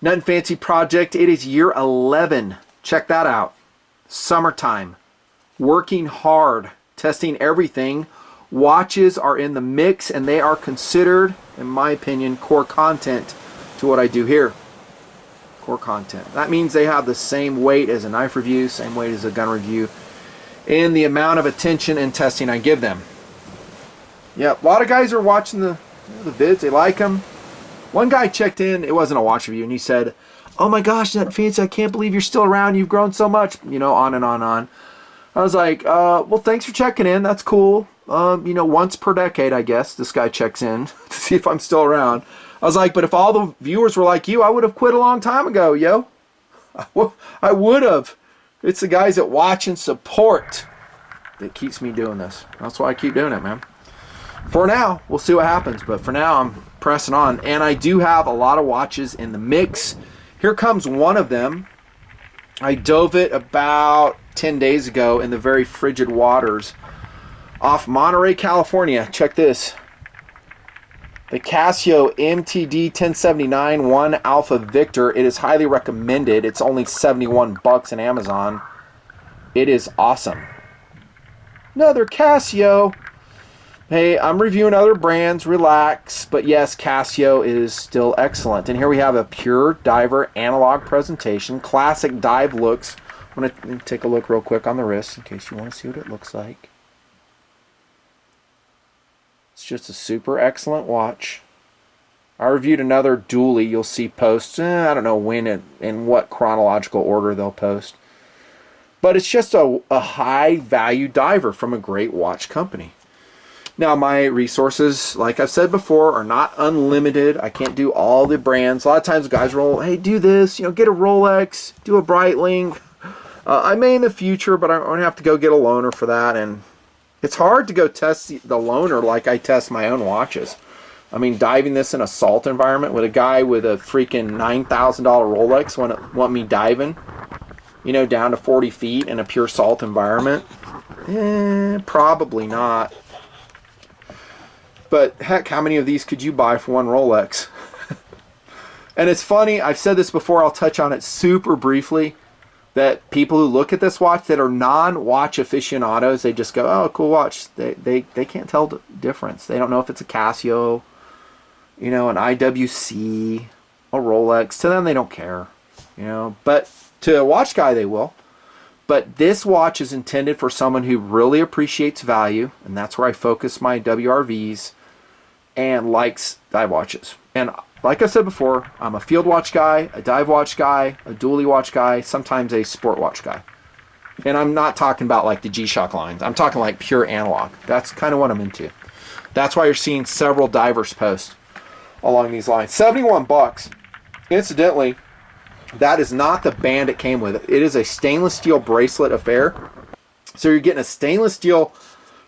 Nothing fancy project. It is year 11. Check that out. Summertime. Working hard. Testing everything. Watches are in the mix and they are considered, in my opinion, core content to what I do here. Core content. That means they have the same weight as a knife review, same weight as a gun review, in the amount of attention and testing I give them. Yeah, a lot of guys are watching the vids. They like them. One guy checked in, it wasn't a watch review, and he said, "Oh my gosh, that fancy, I can't believe you're still around. You've grown so much," you know, on and on and on. I was like, well, thanks for checking in. That's cool. You know, once per decade, I guess, this guy checks in to see if I'm still around. I was like, but if all the viewers were like you, I would have quit a long time ago, yo. I would have. It's the guys that watch and support that keeps me doing this. That's why I keep doing it, man. For now, we'll see what happens, but for now, I'm pressing on. And I do have a lot of watches in the mix. Here comes one of them. I dove it about 10 days ago in the very frigid waters off Monterey, California. Check this. The Casio MTD 1079 1 Alpha Victor. It is highly recommended. It's only 71 bucks on Amazon. It is awesome. Another Casio. Hey, I'm reviewing other brands. Relax. But yes, Casio is still excellent. And here we have a pure diver analog presentation. Classic dive looks. I'm going to take a look real quick on the wrist in case you want to see what it looks like. It's just a super excellent watch. I reviewed another dually. You'll see posts. I don't know when and in what chronological order they'll post. But it's just a high value diver from a great watch company. Now, my resources, like I've said before, are not unlimited. I can't do all the brands. A lot of times guys roll, hey, do this, you know, get a Rolex, do a Breitling. I may in the future, but I'm going to have to go get a loaner for that. And it's hard to go test the loaner like I test my own watches. I mean, diving this in a salt environment with a guy with a freaking $9,000 Rolex want me diving, you know, down to 40 feet in a pure salt environment? Probably not. But heck, how many of these could you buy for one Rolex? And it's funny, I've said this before, I'll touch on it super briefly, that people who look at this watch that are non-watch aficionados, they just go, oh, cool watch. They can't tell the difference. They don't know if it's a Casio, you know, an IWC, a Rolex. To them, they don't care, you know. But to a watch guy, they will. But this watch is intended for someone who really appreciates value, and that's where I focus my WRVs, and likes dive watches. And like I said before, I'm a field watch guy, a dive watch guy, a dually watch guy, sometimes a sport watch guy. And I'm not talking about like the G-Shock lines. I'm talking like pure analog. That's kind of what I'm into. That's why you're seeing several divers post along these lines. 71 bucks. Incidentally, that is not the band it came with. It is a stainless steel bracelet affair. So you're getting a stainless steel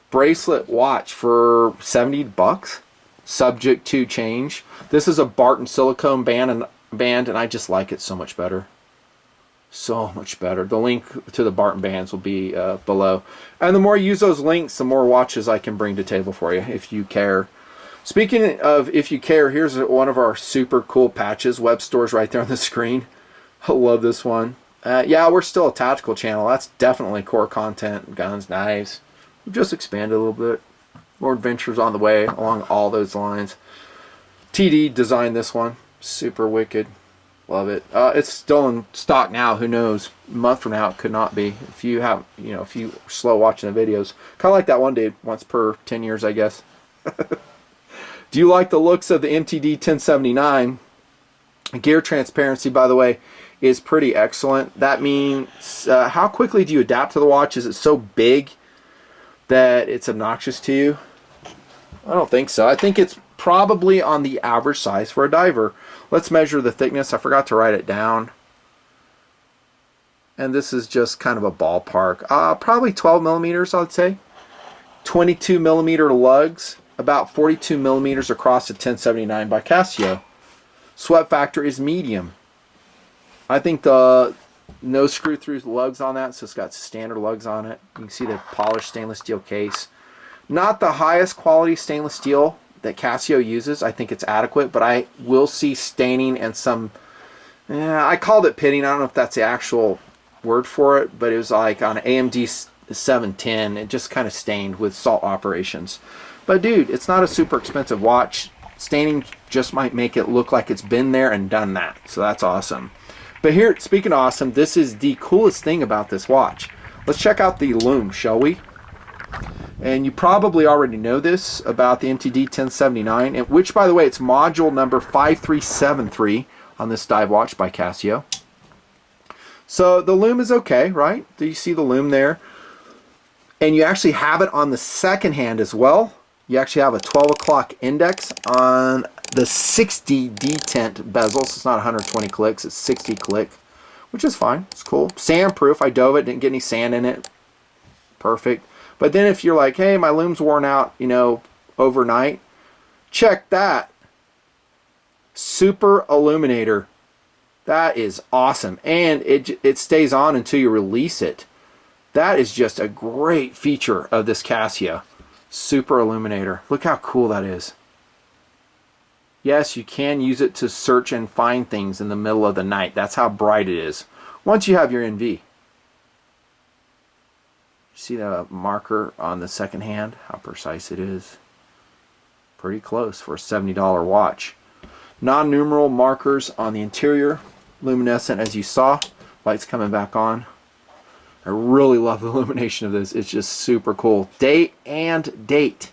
bracelet watch for 70 bucks, subject to change. This is a Barton silicone band, and I just like it so much better. So much better. The link to the Barton bands will be below. And the more you use those links, the more watches I can bring to table for you, if you care. Speaking of if you care, here's one of our super cool patches. Web store's right there on the screen. I love this one. Yeah, we're still a tactical channel. That's definitely core content. Guns, knives. We've just expanded a little bit. More adventures on the way along all those lines. TD designed this one. Super wicked. Love it. It's still in stock now. Who knows? A month from now it could not be. If you have, you know, if you are slow watching the videos. Kind of like that one dude. Once per 10 years, I guess. Do you like the looks of the MTD 1079? Gear transparency, by the way, is pretty excellent. That means how quickly do you adapt to the watch? Is it so big that it's obnoxious to you? I don't think so. I think it's probably on the average size for a diver. Let's measure the thickness. I forgot to write it down. And this is just kind of a ballpark. Probably 12 millimeters, I would say. 22 millimeter lugs, about 42 millimeters across the 1079 by Casio. Sweat factor is medium. I think the no screw through lugs on that, so it's got standard lugs on it. You can see the polished stainless steel case. Not the highest quality stainless steel that Casio uses. I think it's adequate, but I will see staining and some Yeah, I called it pitting. I don't know if that's the actual word for it, but it was like on an AMD 710. It just kind of stained with salt operations. But dude, it's not a super expensive watch. Staining just might make it look like it's been there and done that. So that's awesome. But here, speaking of awesome, this is the coolest thing about this watch. Let's check out the lume, shall we? And you probably already know this about the MTD 1079, which, by the way, it's module number 5373 on this dive watch by Casio. So the lume is okay, right? Do you see the lume there? And you actually have it on the second hand as well. You actually have a 12 o'clock index on the 60 detent bezel. So it's not 120 clicks, it's 60 click, which is fine. It's cool. Sand proof. I dove it, didn't get any sand in it. Perfect. But then if you're like, hey, my lume's worn out, you know, overnight, check that. Super Illuminator. That is awesome. And it stays on until you release it. That is just a great feature of this Casio. Super Illuminator. Look how cool that is. Yes, you can use it to search and find things in the middle of the night. That's how bright it is. Once you have your NV. See the marker on the second hand? How precise it is. Pretty close for a $70 watch. Non-numeral markers on the interior. Luminescent as you saw. Lights coming back on. I really love the illumination of this. It's just super cool. Day and date.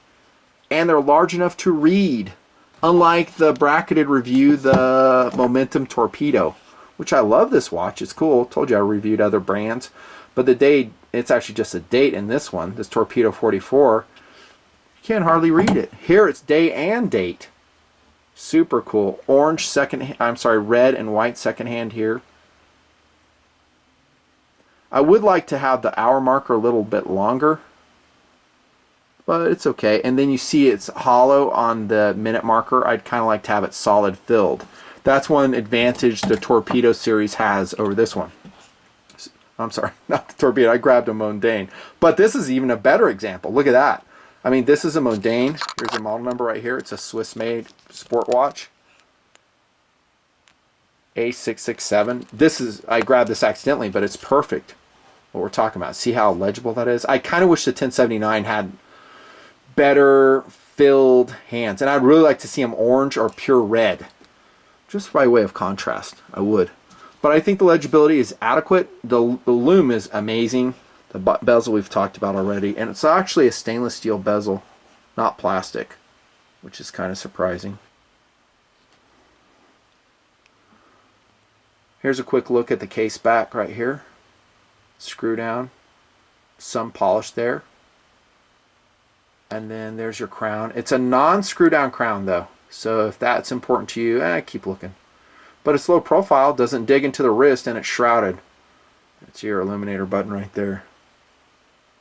And they're large enough to read. Unlike the bracketed review, the Momentum Torpedo. Which I love this watch. It's cool. Told you I reviewed other brands. But the date, it's actually just a date in this one. This Torpedo 44. You can't hardly read it. Here it's day and date. Super cool. Orange second, I'm sorry, red and white second hand here. I would like to have the hour marker a little bit longer, but it's okay. And then you see it's hollow on the minute marker. I'd kind of like to have it solid filled. That's one advantage the Torpedo series has over this one. I'm sorry, not the Torpedo. I grabbed a Mondane. But this is even a better example. Look at that. I mean, this is a Mondane. Here's the model number right here. It's a Swiss-made sport watch. A667. This is, I grabbed this accidentally, but it's perfect. What we're talking about. See how legible that is? I kind of wish the 1079 had better filled hands. And I'd really like to see them orange or pure red. Just by way of contrast, I would. But I think the legibility is adequate. The lume is amazing. The bezel we've talked about already. And it's actually a stainless steel bezel, not plastic, which is kind of surprising. Here's a quick look at the case back right here. Screw down. Some polish there. And then there's your crown. It's a non-screw down crown though. So if that's important to you, keep looking. But it's low profile, doesn't dig into the wrist, and it's shrouded. That's your Illuminator button right there.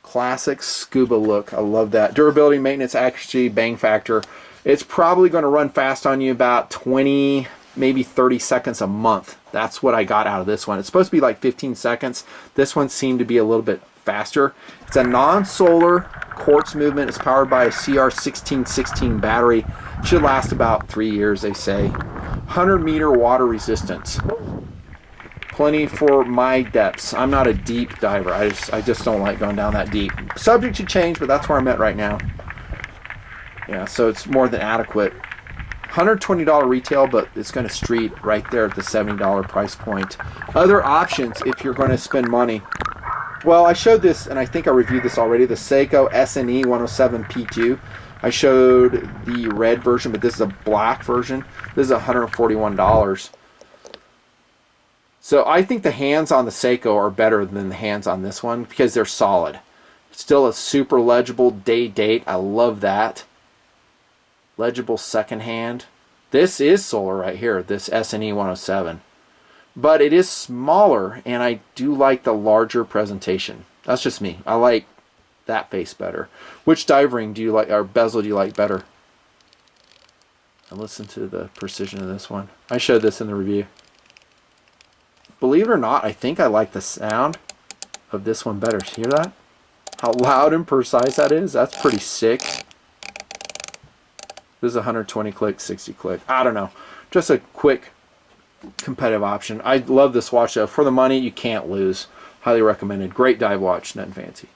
Classic scuba look. I love that. Durability, maintenance, accuracy, bang factor. It's probably going to run fast on you about 20, maybe 30 seconds a month. That's what I got out of this one. It's supposed to be like 15 seconds. This one seemed to be a little bit faster. It's a non-solar quartz movement. It's powered by a CR1616 battery. Should last about 3 years, they say. 100-meter water resistance. Plenty for my depths. I'm not a deep diver. I just don't like going down that deep. Subject to change, but that's where I'm at right now. Yeah, so it's more than adequate. $120 retail, but it's going to street right there at the $70 price point. Other options if you're going to spend money. Well, I showed this, and I think I reviewed this already, the Seiko SNE107P2. I showed the red version, but this is a black version. This is $141. So I think the hands on the Seiko are better than the hands on this one because they're solid. Still a super legible day date. I love that. Legible second hand. This is solar right here, this SNE107. But it is smaller, and I do like the larger presentation. That's just me. I like that face better. Which dive ring do you like, or bezel do you like better? And listen to the precision of this one. I showed this in the review. Believe it or not, I think I like the sound of this one better. Hear that? How loud and precise that is? That's pretty sick. This is 120 click, 60 click. I don't know. Just a quick competitive option. I love this watch though. For the money, you can't lose. Highly recommended. Great dive watch, nothing fancy.